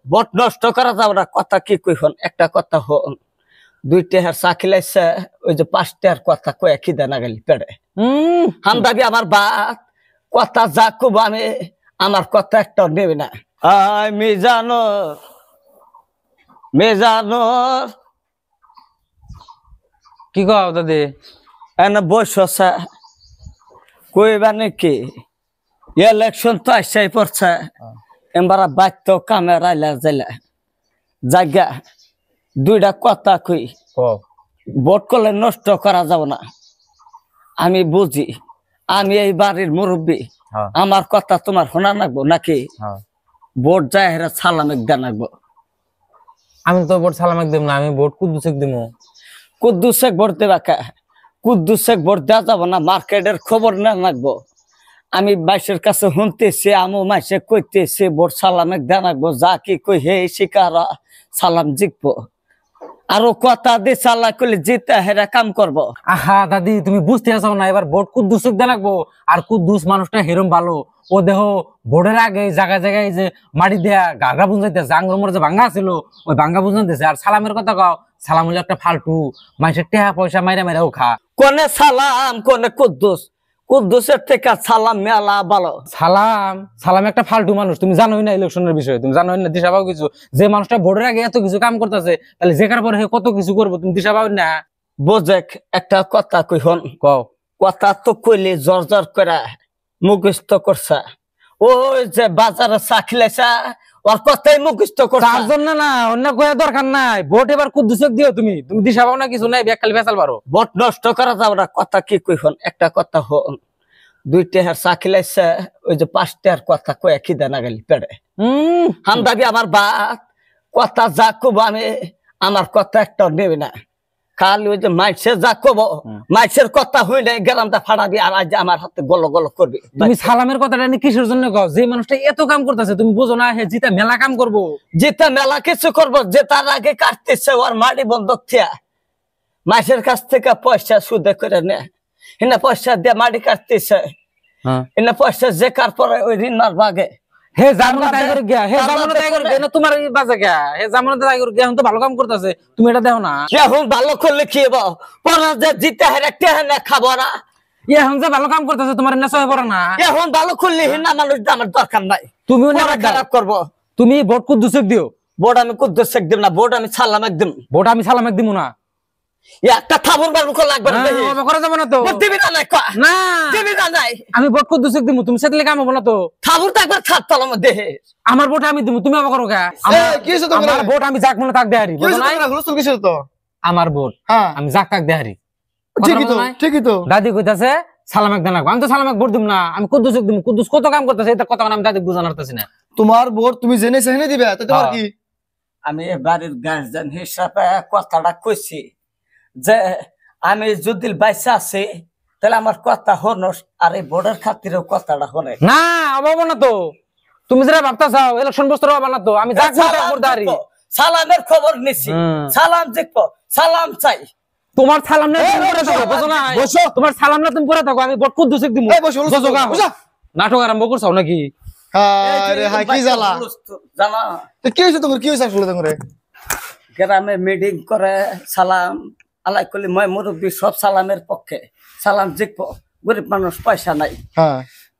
বট নষ্ট করা যাবে না, কথা কি কই হন, একটা কথা হন। 2 টাকার চা খিলাইছে, ওই যে 5 টাকার কথা কয়ে খিদে না গেলি পেড়ে। হামদাবি আমার বাত, কথা যা কব আমি, আমার কথা একটা নেবে না। মেজানোর কি কও দাদি? এনে বসে কইবা নাকি, ইলেকশন তো আসাই পড়ছে, এবার বাধ্য কামে রাইলা যাইলা জায়গা। 2টা কথা কই, ভোট করলে নষ্ট করা যাব না। আমি বুঝি, আমি এই বাড়ির মুরব্বী, আমার কথা তোমার শোনা লাগবো নাকি? ভোট যায় হেরা সালাম একদা লাগবো। আমি তো ভোট সালাম একদম না, আমি ভোট কুদ্দুসেক দিমু। কুদ্দুসেক ভোট দেবা কা? কুদ্দুসেক ভোট দেওয়া যাব না, মার্কেটের খবর না লাগবো। আমি মাইসের কাছে শুনতেছি, আমু মাইসে কইতেছি ভোট সালাম একদা লাগবো। যা কি কই হে শিকার সালাম জিতবো। আরো কথা দিয়ে চালা করলে জিতে হেরা কাম করবো। আহা দাদি, তুমি বুঝতে আসো না, এবার ভোট কুদ্দুসেক দেয়া লাগবো। আর কুদ্দুস মানুষটা হেরম ভালো, ও দেহ ভোটের আগে জায়গায় জায়গায় যে মাটি দেয়া গাগা বুঝাইতেছে, আঙ্গুর মোড়ে যে ভাঙ্গা ছিল ওই ভাঙ্গা বুঝাইতেছে। আর সালামের কথা কও, সালাম হলো একটা ফালতু, মানুষের টেহা পয়সা মাইরা মাইরাও খা। কোনে সালাম কোনে কুদ্দুস, কুদ্দুসের থেকে সালাম মেলা ভালো। সালাম একটা ফালতু মানুষ, তুমি জানোই না ইলেকশনের বিষয়ে, তুমি জানোই না দিশা পাও কিছু। যে মানুষটা ভোটের আগে এত কিছু কাম করতেছে, তাহলে জেকার পরে কত কিছু করবো, তুমি দিশা পাও না। বোঝেক একটা কথা কই হন, কও। কথা তো কইলে জর জর করে মুখস্থ করছা। ওই যে বাজারে চা খিলাইছা, ওর কথাই মুখস্থ করছা। তার জন্য না, অন্য কয়া দরকার নাই। ভোট এবার কুদ্দুসেক দিও তুমি, তুমি দিশা পাও না কিছু নাই, খালি বেচাল পারো। ভোট নষ্ট করা যাবে না, কথা কি কই হন, একটা কথা হন। 2 টাকার চা খিলাইছে, ওই যে 5 টাকার কথা কয়ে খিদে না গেলি পেড়ে। হামদাবি আমার বাত, কথা যা কব আমি, আমার কথা একটা নেবে না। খালি ওই যে মাইসের যা কব, মাইসের কথা হইলে গ্রামটা ফাড়াবি, আর আজ আমার হাতে গল গল করবি। তুমি সালামের কথাটা নিয়ে কিসের জন্য কও? যে মানুষটা এত কাম করতেছে, তুমি বুঝো না হে জিতা মেলা কাম করবো। যেটা মেলা কিছু করবো, যে তার আগে কাটতেছে ওর মাটি বন্ধক থিয়া, মাইসের কাছ থেকে পয়সা সুদে করে নে, এনে পয়সা দিয়ে মাটি কাটতেছে, এনে পয়সা যে কার পরে ওই ঋণ মার ভাগে। হে জামানত আয় করে গিয়া, হে জামানত আয় করে গিয়া না, তোমার বাজে গিয়া, হে জামানত আয় করে গিয়া, এখন তো ভালো কাম করতেছে, তুমি এটা দেখো না। এখন ভালো করলে কি হবো, পরে যে জিতে হেরে টেহানে খাবো না। এখন যে ভালো কাম করতেছে, তোমার নেশা হয়ে পড়ে না। এখন ভালো করলে হিনা মানুষ আমার দরকার নাই, তুমিও খারাপ করবো। তুমি ভোট কুদ্দুসেক দিও। ভোট আমি কুদ্দুসেক দিব না, ভোট আমি সালাম একদম। ভোট আমি সালাম এক দিব না। একটা থাবুর বার মুখ লাগবে না, করা যাবে না তো। দিবি না নাই না, দিবি না নাই, আমি ভোট কুদ্দুসেক দিব, তুমি সেতলে কাম হবে না তো। থাবুর তো একবার ছাদ তলার মধ্যে। আমার ভোট আমি দিব, তুমি আবার করো গা। আমার ভোট আমি যাক মনে তাক দেহারি। আমার ভোট আমি যাক তাক দেহারি। ঠিকই তো দাদি কইতাছে সালাম এক দেন, আমি তো সালাম এক ভোট দিব না, আমি কুদ্দুসেক দিব। কুদ্দুস কত কাম করতেছে, এটা কথা আমি দাদি বুঝানো পারতেছি না। তোমার ভোট তুমি জেনে সেনে দিবে, তোমার কি? আমি বাড়ির গার্জেন হিসাবে কথাটা কইছি যে আমি যদি বাইসা আছি, তাহলে আমার কথা হনস, আর এই ভোটের খাতিরেও কথাটা হনে না। অভাব না তো, তুমি যেটা ভাবতা চাও ইলেকশন বস্তর অভাব না তো। আমি যাক ভোট দাঁড়ি সালামের খবর নিছি, সালাম জিতবো, সালাম চাই। তোমার সালাম না তুমি করে থাকো, বুঝো না? তোমার সালাম না তুমি করে থাকো, আমি ভোট কুদ্দুসেক দিব। নাটক আরম্ভ করছাও নাকি? আরে হাই কি জ্বালা জানা তো কি হইছে তোমার? কি হইছে আসলে তোমার? গ্রামে মিটিং করে সালাম আলাই করলে মই মুরব্বী সব সালামের পক্ষে, সালাম জিতবো। গরিব মানুষ পয়সা নাই,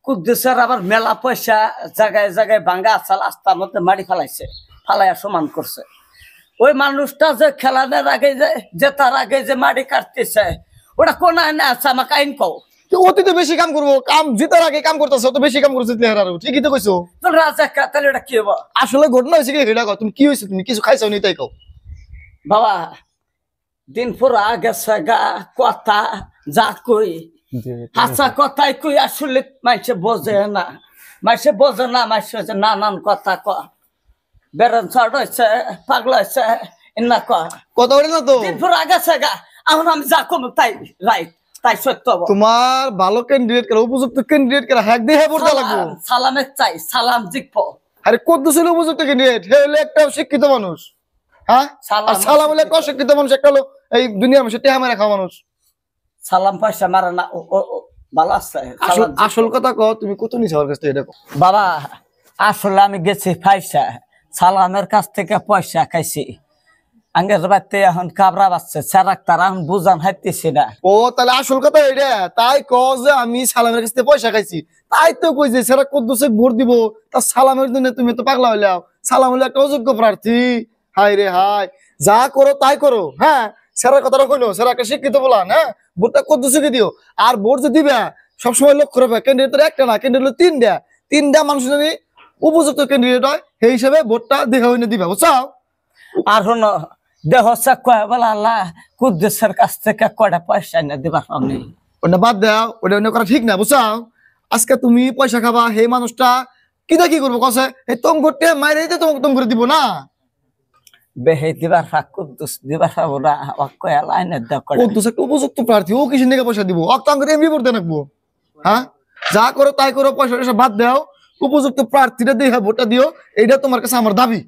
কুদ্দুসের আবার মেলা পয়সা, জায়গায় জায়গায় ভাঙ্গা চাল আস্তার মধ্যে মারি ফেলাইছে, ফালাইয়া সমান করছে। ওই মানুষটা যে খেলানোর আগে যে তার আগে যে মাটি কাটতেছে, ওটা কোন আইনে আছে আমাকে আইন কও। অতি তো বেশি কাম করবো, কাম জিতার আগে কাম করতেছে, তো বেশি কাম করছে। ঠিকই তো কইছো। তোর রাজা তাহলে ওটা কি হবো? আসলে ঘটনা হয়েছে কি এটা কও, তুমি কি হয়েছে, তুমি কিছু খাইছো নি তাই কও। বাবা দিন পুরো আগে গা কথা যা কই, হাসা কথাই কই, আসলে মাইসে বোঝে না, মাইসে বোঝে না, মাইসে নানান কথা ক, বেরেন ছাড় হয়েছে, পাগলা হয়েছে, এনা কথা বলে না তো। দিন পুরো আগে গা, এখন আমি যা কম তাই রাইট, তাই সত্য। তোমার ভালো ক্যান্ডিডেট করে, উপযুক্ত ক্যান্ডিডেট করে হ্যাক দিয়ে পড়তে লাগবে। সালামে চাই, সালাম জিতবো। আরে কুদ্দুসের উপযুক্ত ক্যান্ডিডেট, হে হলো একটা শিক্ষিত মানুষ। হ্যাঁ, আর সালাম হলে একটা অশিক্ষিত মানুষ, একটা হলো এই দুনিয়ার মানুষ, টেহা মেরে খাওয়া মানুষ। সালাম পয়সা মারে না, ভালো আছে। আসল কথা কও, তুমি কত নিছো ওর কাছ থেকে এটা কও। বাবা আসলে আমি গেছি পয়সা, সালামের কাছ থেকে পয়সা খাইছি আঙ্গের বাড়িতে এখন কাবরা বাচ্চা সারাক তারা এখন বুঝান হাইতেছি না। ও তাহলে আসল কথা এটা, তাই ক যে আমি সালামের কাছ থেকে পয়সা খাইছি, তাই তো কই যে সেরা কুদ্দুসে ভোট দিব, তা সালামের জন্য তুমি তো পাগলা হইলাও। সালাম হলো একটা অযোগ্য প্রার্থী। হাই রে হাই, যা করো তাই করো। হ্যাঁ, সেরা কথাটা কইলো, সেরা একটা শিক্ষিত বলান। হ্যাঁ, ভোটটা কুদ্দুসকে দিও। আর ভোট যে দিবে সবসময় লক্ষ্য রাখবে ক্যান্ডিডেট একটা না, ক্যান্ডিডেট হলো তিনটা মানুষ যদি উপযুক্ত ক্যান্ডিডেট হয় সেই হিসাবে ভোটটা দেখা হইনে দিবে, বুঝছো? আর হলো দেহ কয় বলা আল্লাহ কুদ্দুসের কাছ থেকে কয়টা পয়সা এনে দিবার নেই। ওটা বাদ দাও, ওটা অন্য করা ঠিক না, বুঝছো? আজকে তুমি পয়সা খাবা, সেই মানুষটা কিনা কি করবো কসে, এই তম করতে মাইরে দিতে তোমাকে তম করে দিব না। বেহে দিবার কুদ্দুস দিবার ওরা কয় লাইনের দেওয়া কুদ্দুস একটা উপযুক্ত প্রার্থী, ও কিসের দিকে পয়সা দিব? অক্টাঙ্গ এমনি করতে রাখবো। হ্যাঁ, যা করো তাই করো, পয়সা টয়সা বাদ দাও, উপযুক্ত প্রার্থীটা দিয়ে ভোটটা দিও, এইটা তোমার কাছে আমার দাবি।